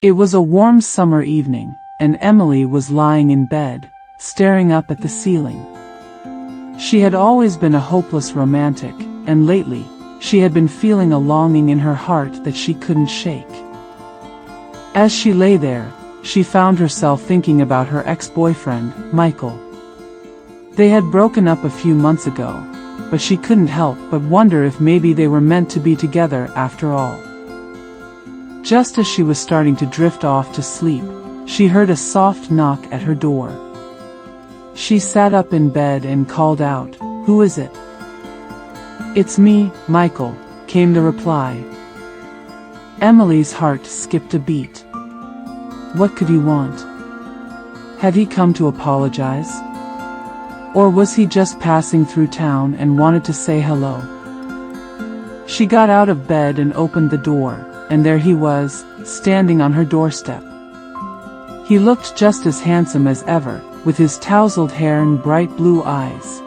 It was a warm summer evening, and Emily was lying in bed, staring up at the ceiling. She had always been a hopeless romantic, and lately, she had been feeling a longing in her heart that she couldn't shake. As she lay there, she found herself thinking about her ex-boyfriend, Michael. They had broken up a few months ago, but she couldn't help but wonder if maybe they were meant to be together after all. Just as she was starting to drift off to sleep, she heard a soft knock at her door. She sat up in bed and called out, "Who is it?" "It's me, Michael," came the reply. Emily's heart skipped a beat. What could he want? Had he come to apologize? Or was he just passing through town and wanted to say hello? She got out of bed and opened the door, and there he was, standing on her doorstep. He looked just as handsome as ever, with his tousled hair and bright blue eyes.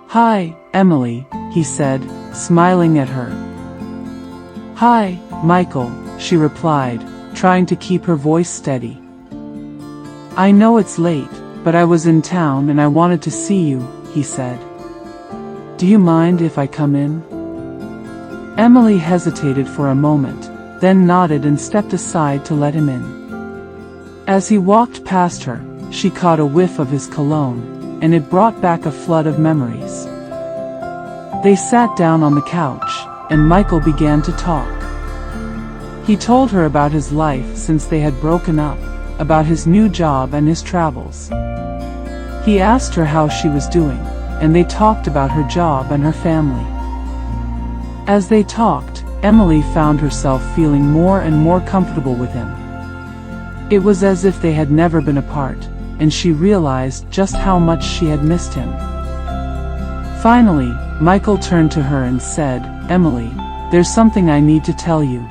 "Hi, Emily," he said, smiling at her. "Hi, Michael," she replied, trying to keep her voice steady. "I know it's late, but I was in town and I wanted to see you," he said. "Do you mind if I come in?" Emily hesitated for a moment, then nodded and stepped aside to let him in. As he walked past her, she caught a whiff of his cologne, and it brought back a flood of memories. They sat down on the couch, and Michael began to talk. He told her about his life since they had broken up, about his new job and his travels. He asked her how she was doing, and they talked about her job and her family. As they talked, Emily found herself feeling more and more comfortable with him. It was as if they had never been apart, and she realized just how much she had missed him. Finally, Michael turned to her and said, "Emily, there's something I need to tell you.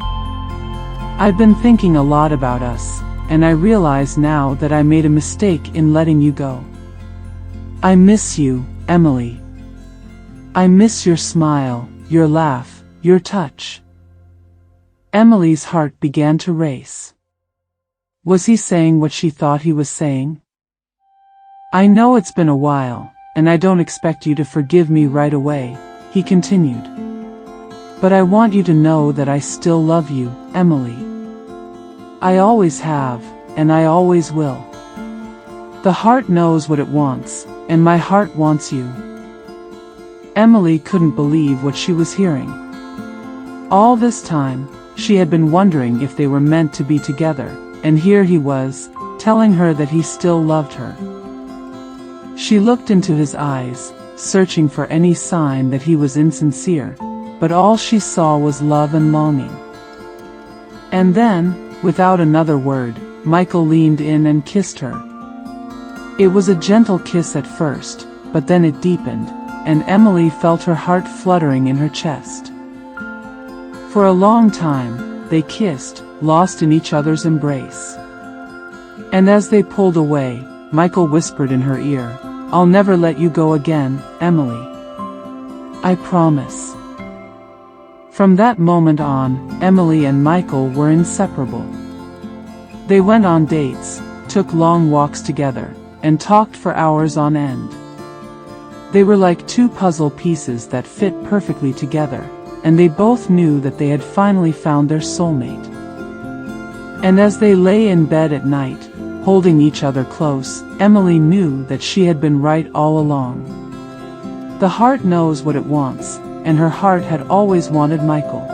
I've been thinking a lot about us, and I realize now that I made a mistake in letting you go. I miss you, Emily. I miss your smile, your laugh, your touch." Emily's heart began to race. Was he saying what she thought he was saying? "I know it's been a while, and I don't expect you to forgive me right away," he continued. "But I want you to know that I still love you, Emily. I always have, and I always will. The heart knows what it wants, and my heart wants you." Emily couldn't believe what she was hearing. All this time, she had been wondering if they were meant to be together, and here he was, telling her that he still loved her. She looked into his eyes, searching for any sign that he was insincere, but all she saw was love and longing. And then, without another word, Michael leaned in and kissed her. It was a gentle kiss at first, but then it deepened, and Emily felt her heart fluttering in her chest. For a long time, they kissed, lost in each other's embrace. And as they pulled away, Michael whispered in her ear, "I'll never let you go again, Emily. I promise." From that moment on, Emily and Michael were inseparable. They went on dates, took long walks together, and talked for hours on end. They were like two puzzle pieces that fit perfectly together, and they both knew that they had finally found their soulmate. And as they lay in bed at night, holding each other close, Emily knew that she had been right all along. The heart knows what it wants, and her heart had always wanted Michael.